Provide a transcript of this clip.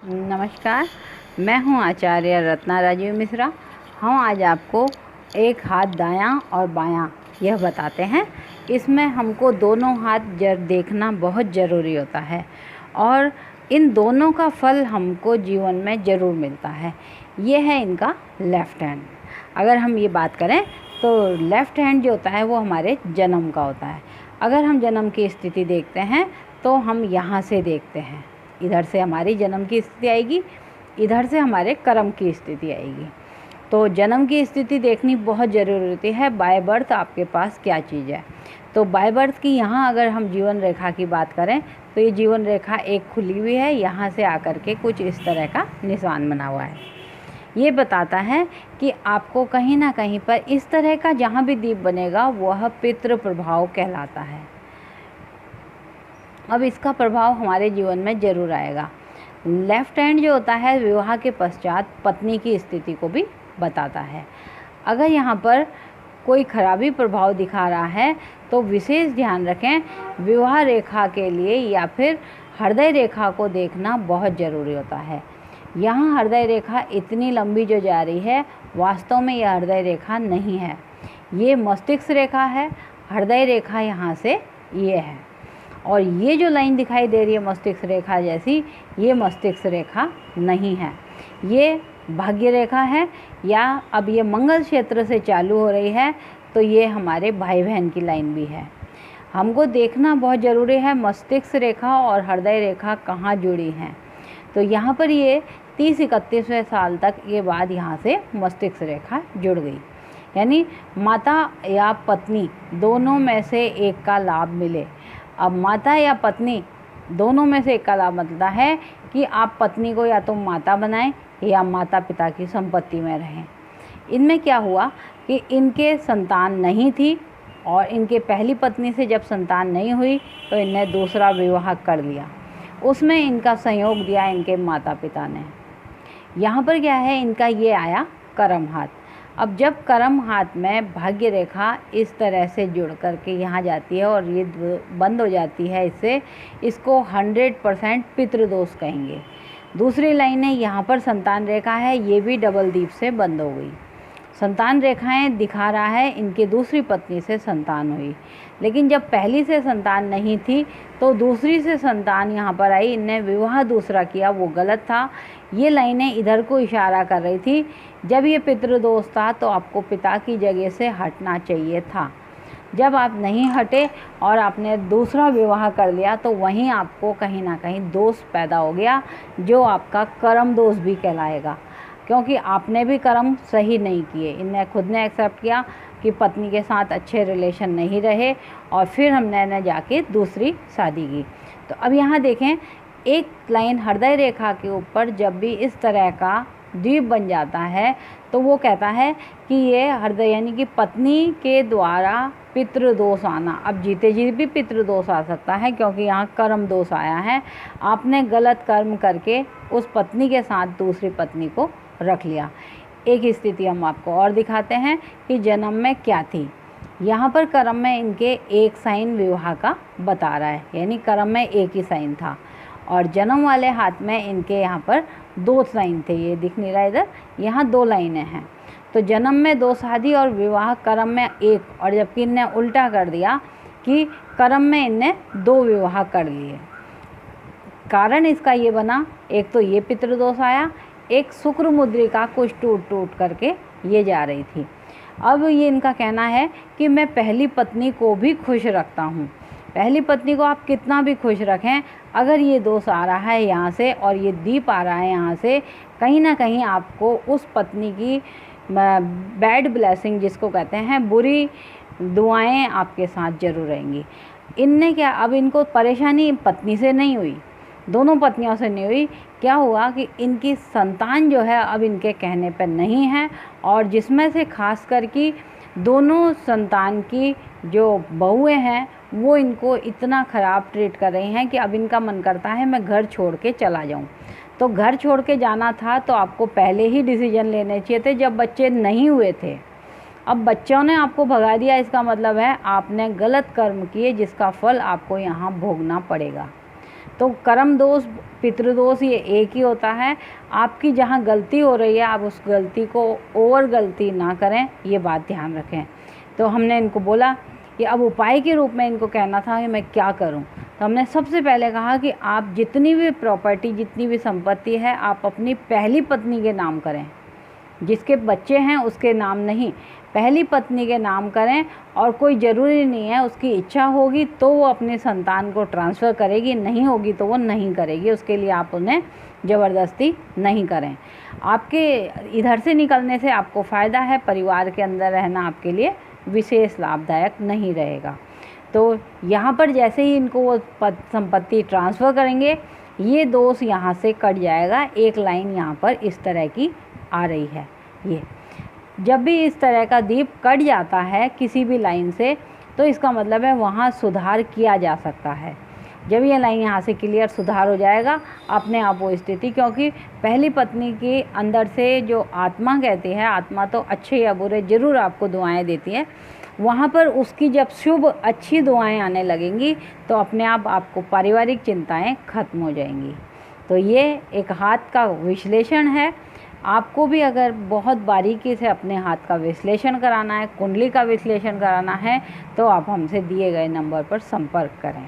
नमस्कार, मैं हूं आचार्य रत्ना राजीव मिश्रा। हम आज आपको एक हाथ दायां और बायां यह बताते हैं। इसमें हमको दोनों हाथ देखना बहुत ज़रूरी होता है और इन दोनों का फल हमको जीवन में ज़रूर मिलता है। ये है इनका लेफ़्ट हैंड। अगर हम ये बात करें तो लेफ़्ट हैंड जो होता है वो हमारे जन्म का होता है। अगर हम जन्म की स्थिति देखते हैं तो हम यहाँ से देखते हैं, इधर से हमारी जन्म की स्थिति आएगी, इधर से हमारे कर्म की स्थिति आएगी। तो जन्म की स्थिति देखनी बहुत ज़रूरी होती है। बाय बर्थ आपके पास क्या चीज़ है। तो बाय बर्थ की यहाँ अगर हम जीवन रेखा की बात करें तो ये जीवन रेखा एक खुली हुई है, यहाँ से आकर के कुछ इस तरह का निशान बना हुआ है। ये बताता है कि आपको कहीं ना कहीं पर इस तरह का जहाँ भी दीप बनेगा वह पितृ प्रभाव कहलाता है। अब इसका प्रभाव हमारे जीवन में ज़रूर आएगा। लेफ़्ट हैंड जो होता है विवाह के पश्चात पत्नी की स्थिति को भी बताता है। अगर यहाँ पर कोई खराबी प्रभाव दिखा रहा है तो विशेष ध्यान रखें, विवाह रेखा के लिए या फिर हृदय रेखा को देखना बहुत ज़रूरी होता है। यहाँ हृदय रेखा इतनी लंबी जो जा रही है, वास्तव में यह हृदय रेखा नहीं है, ये मस्तिष्क रेखा है। हृदय रेखा यहाँ से ये है और ये जो लाइन दिखाई दे रही है मस्तिष्क रेखा जैसी, ये मस्तिष्क रेखा नहीं है, ये भाग्य रेखा है। या अब ये मंगल क्षेत्र से चालू हो रही है तो ये हमारे भाई बहन की लाइन भी है। हमको देखना बहुत ज़रूरी है मस्तिष्क रेखा और हृदय रेखा कहाँ जुड़ी हैं। तो यहाँ पर ये 30-31वें साल तक के बाद यहाँ से मस्तिष्क रेखा जुड़ गई, यानी माता या पत्नी दोनों में से एक का लाभ मिले। अब माता या पत्नी दोनों में से एक का लाभ मिलता है कि आप पत्नी को या तो माता बनाएं या माता पिता की संपत्ति में रहें। इनमें क्या हुआ कि इनके संतान नहीं थी और इनके पहली पत्नी से जब संतान नहीं हुई तो इनने दूसरा विवाह कर लिया, उसमें इनका सहयोग दिया इनके माता पिता ने। यहाँ पर क्या है, इनका ये आया कर्म हाथ। अब जब कर्म हाथ में भाग्य रेखा इस तरह से जुड़ कर के यहाँ जाती है और ये बंद हो जाती है, इसको 100% पितृदोष कहेंगे। दूसरी लाइन है, यहाँ पर संतान रेखा है, ये भी डबल दीप से बंद हो गई। संतान रेखाएं दिखा रहा है इनकी दूसरी पत्नी से संतान हुई, लेकिन जब पहली से संतान नहीं थी तो दूसरी से संतान यहाँ पर आई, इनने विवाह दूसरा किया, वो गलत था। ये लाइनें इधर को इशारा कर रही थी, जब ये पितृदोष था तो आपको पिता की जगह से हटना चाहिए था। जब आप नहीं हटे और आपने दूसरा विवाह कर लिया तो वहीं आपको कहीं ना कहीं दोष पैदा हो गया, जो आपका कर्म दोष भी कहलाएगा, क्योंकि आपने भी कर्म सही नहीं किए। इनने खुद ने एक्सेप्ट किया कि पत्नी के साथ अच्छे रिलेशन नहीं रहे और फिर हमने जाके दूसरी शादी की। तो अब यहाँ देखें, एक लाइन हृदय रेखा के ऊपर जब भी इस तरह का द्वीप बन जाता है तो वो कहता है कि ये हृदय यानी कि पत्नी के द्वारा पितृदोष आना। अब जीते जी भी पितृदोष आ सकता है क्योंकि यहाँ कर्म दोष आया है। आपने गलत कर्म करके उस पत्नी के साथ दूसरी पत्नी को रख लिया। एक स्थिति हम आपको और दिखाते हैं कि जन्म में क्या थी। यहाँ पर कर्म में इनके एक साइन विवाह का बता रहा है, यानी कर्म में एक ही साइन था और जन्म वाले हाथ में इनके यहाँ पर 2 साइन थे। ये दिख नहीं रहा इधर, यहाँ 2 लाइनें हैं। तो जन्म में 2 शादी और विवाह कर्म में 1, और जबकि इनने उल्टा कर दिया कि कर्म में इनने 2 विवाह कर लिए। कारण इसका ये बना, एक तो ये पितृदोष आया, एक शुक्र मुद्रिका कुछ टूट करके ये जा रही थी। अब ये इनका कहना है कि मैं पहली पत्नी को भी खुश रखता हूँ। पहली पत्नी को आप कितना भी खुश रखें, अगर ये दोष आ रहा है यहाँ से और ये दीप आ रहा है यहाँ से, कहीं ना कहीं आपको उस पत्नी की बैड ब्लेसिंग जिसको कहते हैं, बुरी दुआएं आपके साथ जरूर रहेंगी। इनने क्या, अब इनको परेशानी पत्नी से नहीं हुई, दोनों पत्नियों से नहीं हुई। क्या हुआ कि इनकी संतान जो है अब इनके कहने पर नहीं है और जिसमें से खास कर कि दोनों संतान की जो बहुएं हैं वो इनको इतना ख़राब ट्रीट कर रही हैं कि अब इनका मन करता है मैं घर छोड़ के चला जाऊं। तो घर छोड़ के जाना था तो आपको पहले ही डिसीजन लेने चाहिए थे जब बच्चे नहीं हुए थे। अब बच्चों ने आपको भगा दिया, इसका मतलब है आपने गलत कर्म किए जिसका फल आपको यहाँ भोगना पड़ेगा। तो कर्म दोष पितृदोष ये एक ही होता है। आपकी जहाँ गलती हो रही है आप उस गलती को ओवर गलती ना करें, ये बात ध्यान रखें। तो हमने इनको बोला कि अब उपाय के रूप में इनको कहना था कि मैं क्या करूं। तो हमने सबसे पहले कहा कि आप जितनी भी प्रॉपर्टी, जितनी भी संपत्ति है, आप अपनी पहली पत्नी के नाम करें। जिसके बच्चे हैं उसके नाम नहीं, पहली पत्नी के नाम करें। और कोई ज़रूरी नहीं है, उसकी इच्छा होगी तो वो अपने संतान को ट्रांसफ़र करेगी, नहीं होगी तो वो नहीं करेगी। उसके लिए आप उन्हें ज़बरदस्ती नहीं करें। आपके इधर से निकलने से आपको फ़ायदा है, परिवार के अंदर रहना आपके लिए विशेष लाभदायक नहीं रहेगा। तो यहाँ पर जैसे ही इनको वो संपत्ति ट्रांसफ़र करेंगे, ये दोष यहाँ से कट जाएगा। एक लाइन यहाँ पर इस तरह की आ रही है। ये जब भी इस तरह का दीप कट जाता है किसी भी लाइन से, तो इसका मतलब है वहाँ सुधार किया जा सकता है। जब ये लाइन यहाँ से क्लियर, सुधार हो जाएगा अपने आप वो स्थिति, क्योंकि पहली पत्नी के अंदर से जो आत्मा कहती है, आत्मा तो अच्छे या बुरे ज़रूर आपको दुआएं देती है, वहाँ पर उसकी जब शुभ अच्छी दुआएं आने लगेंगी तो अपने आप आपको पारिवारिक चिंताएं खत्म हो जाएंगी। तो ये एक हाथ का विश्लेषण है। आपको भी अगर बहुत बारीकी से अपने हाथ का विश्लेषण कराना है, कुंडली का विश्लेषण कराना है, तो आप हमसे दिए गए नंबर पर संपर्क करें।